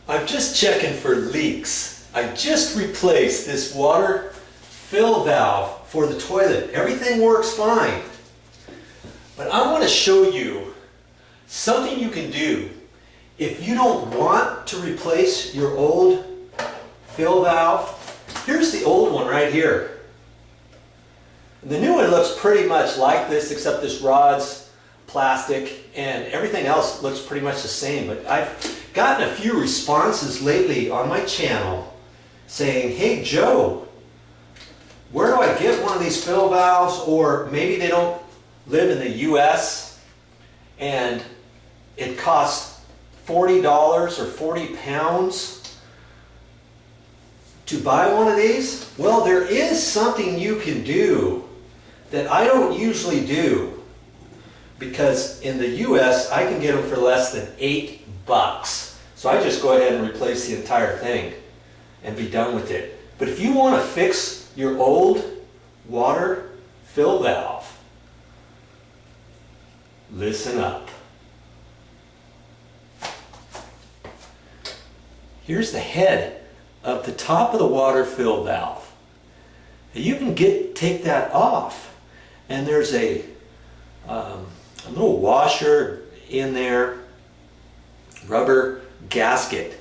I'm just checking for leaks. I just replaced this water fill valve for the toilet. Everything works fine. But I want to show you something you can do if you don't want to replace your old fill valve. Here's the old one right here. The new one looks pretty much like this, except this rod's plastic and everything else looks pretty much the same. But I've gotten a few responses lately on my channel saying, hey Joe, where do I get one of these fill valves? Or maybe they don't live in the US and it costs $40 or 40 pounds to buy one of these. Well, there is something you can do that I don't usually do, because in the US I can get them for less than $8. So I just go ahead and replace the entire thing and be done with it. But if you want to fix your old water fill valve, listen up. Here's the head of the top of the water fill valve. Now you can take that off, and there's a little washer in there, rubber gasket,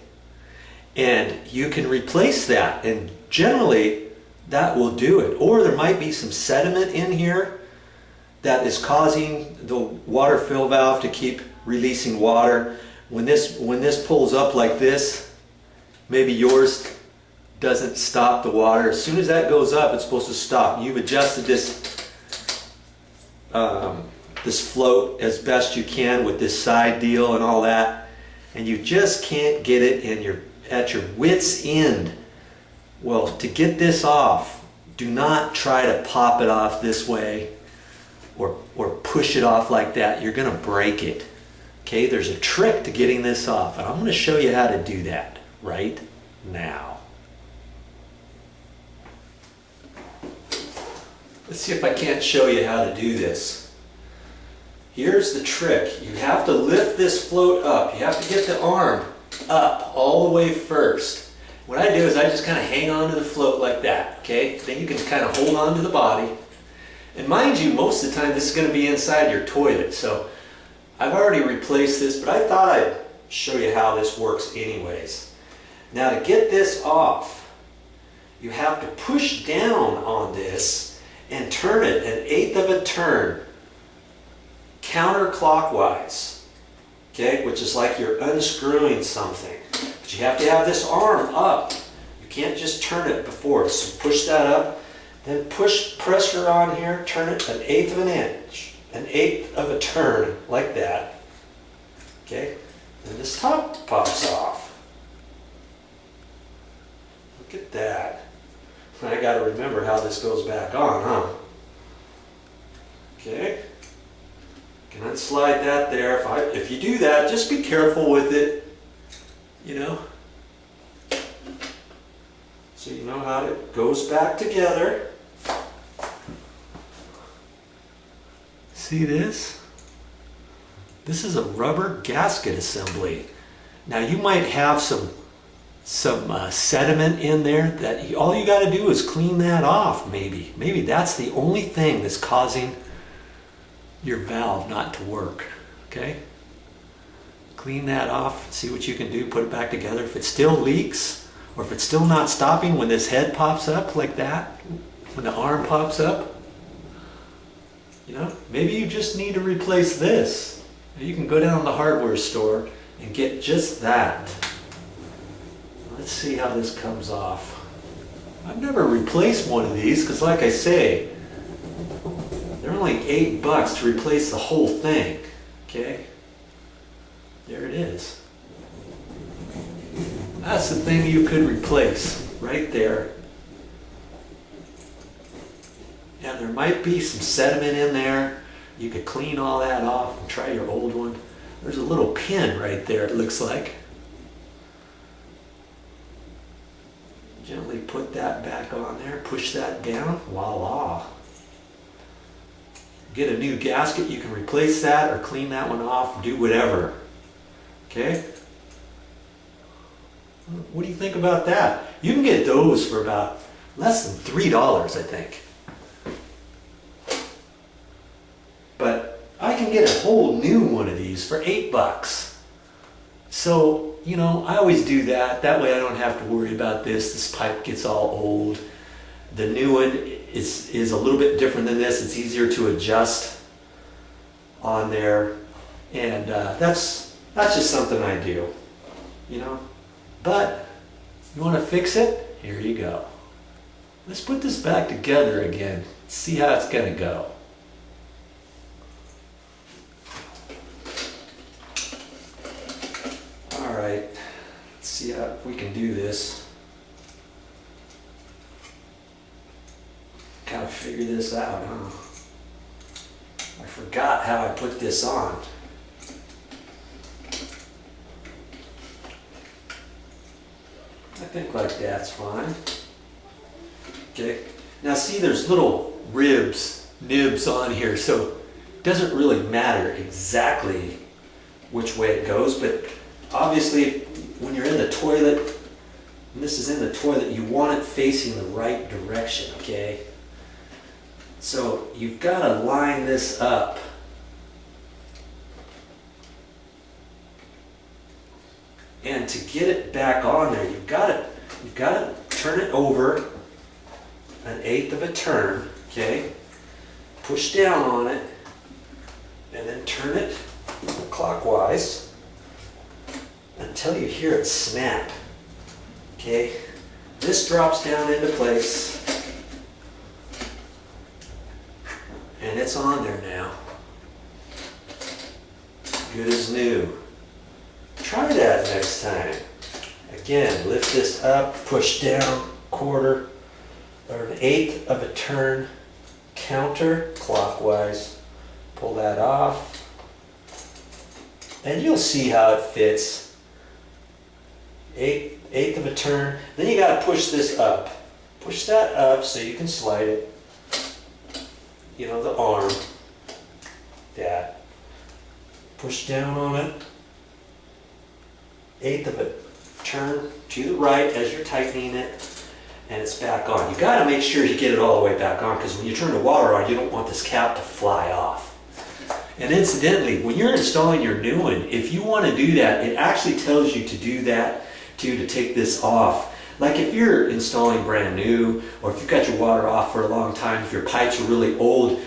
and you can replace that, and generally that will do it. Or there might be some sediment in here that is causing the water fill valve to keep releasing water. When this pulls up like this, maybe yours doesn't stop the water. As soon as that goes up, it's supposed to stop. You've adjusted this this float as best you can with this side deal and all that, and you just can't get it, and you're at your wit's end. Well, to get this off, do not try to pop it off this way or push it off like that. You're going to break it. Okay, there's a trick to getting this off, and I'm going to show you how to do that right now. Let's see if I can't show you how to do this. Here's the trick. You have to lift this float up. You have to get the arm up all the way first. What I do is I just kind of hang on to the float like that, okay? Then you can kind of hold on to the body. And mind you, most of the time this is going to be inside your toilet. So I've already replaced this, but I thought I'd show you how this works anyways. Now to get this off, you have to push down on this and turn it 1/8 of a turn counterclockwise, okay, which is like you're unscrewing something. But you have to have this arm up. You can't just turn it before. So push that up, then push pressure on here, turn it 1/8 of an inch, 1/8 of a turn, like that. Okay, and this top pops off. Look at that. I got to remember how this goes back on, huh? Okay. Can unslide that there. If you do that, just be careful with it, you know, so you know how it goes back together. See this? This is a rubber gasket assembly. Now you might have some sediment in there that all you got to do is clean that off. Maybe that's the only thing that's causing your valve not to work. Okay, clean that off, see what you can do, put it back together. If it still leaks, or if it's still not stopping when this head pops up like that, when the arm pops up, you know, maybe you just need to replace this. You can go down to the hardware store and get just that. Let's see how this comes off. I've never replaced one of these because, like I say, they're only $8 to replace the whole thing. Okay, there it is. That's the thing you could replace right there. And there might be some sediment in there. You could clean all that off and try your old one. There's a little pin right there, it looks like. Gently put that back on there, push that down, voila. Get a new gasket, you can replace that or clean that one off, do whatever. Okay? What do you think about that? You can get those for about less than $3, I think. But I can get a whole new one of these for $8. So, you know, I always do that. That way I don't have to worry about this. This pipe gets all old. The new one is a little bit different than this. It's easier to adjust on there. And that's just something I do, you know. But you want to fix it? Here you go. Let's put this back together again. See how it's going to go. All right. Let's see if we can do this. Gotta figure this out, huh? I forgot how I put this on. I think like that's fine. Okay. Now see, there's little nibs on here, so it doesn't really matter exactly which way it goes, but obviously when you're in the toilet, and this is in the toilet, you want it facing the right direction, okay? So you've got to line this up. And to get it back on there, you've got to turn it over 1/8 of a turn, okay? Push down on it, and then turn it clockwise until you hear it snap, okay? This drops down into place, and it's on there now. Good as new. Try that next time. Again, lift this up, push down 1/4 or 1/8 of a turn, counter clockwise, pull that off, and you'll see how it fits. 1/8 of a turn. Then you got to push this up. Push that up so you can slide it. You know, the arm. That. Push down on it. 1/8 of a turn to the right as you're tightening it, and it's back on. You got to make sure you get it all the way back on, because when you turn the water on, you don't want this cap to fly off. And incidentally, when you're installing your new one, if you want to do that, it actually tells you to do that too, to take this off. Like if you're installing brand new, or if you've got your water off for a long time, if your pipes are really old,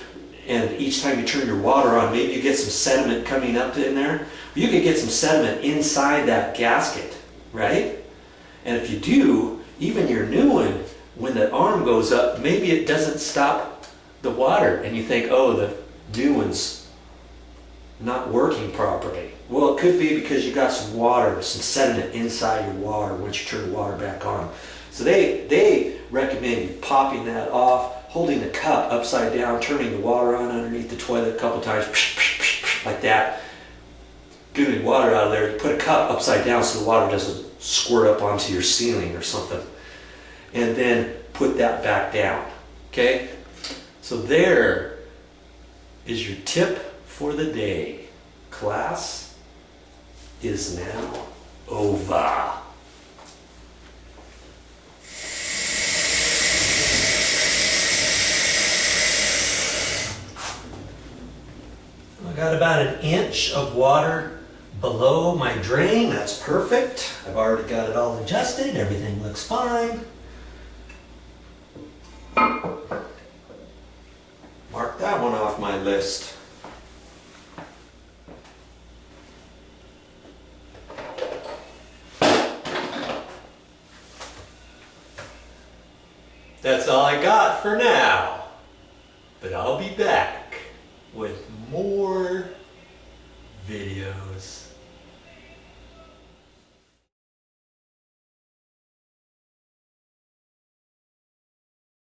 and each time you turn your water on, maybe you get some sediment coming up in there. You could get some sediment inside that gasket, right? And if you do, even your new one, when the arm goes up, maybe it doesn't stop the water, and you think, oh, the new one's not working properly. Well, it could be because you got some water, some sediment inside your water once you turn the water back on. So they recommend you popping that off, holding the cup upside down, turning the water on underneath the toilet a couple times, like that. Getting water out of there, you put a cup upside down so the water doesn't squirt up onto your ceiling or something. And then put that back down, okay? So there is your tip for the day. Class is now over. I got about 1 inch of water below my drain. That's perfect. I've already got it all adjusted. Everything looks fine. Mark that one off my list. That's all I got for now. But I'll be back with more videos.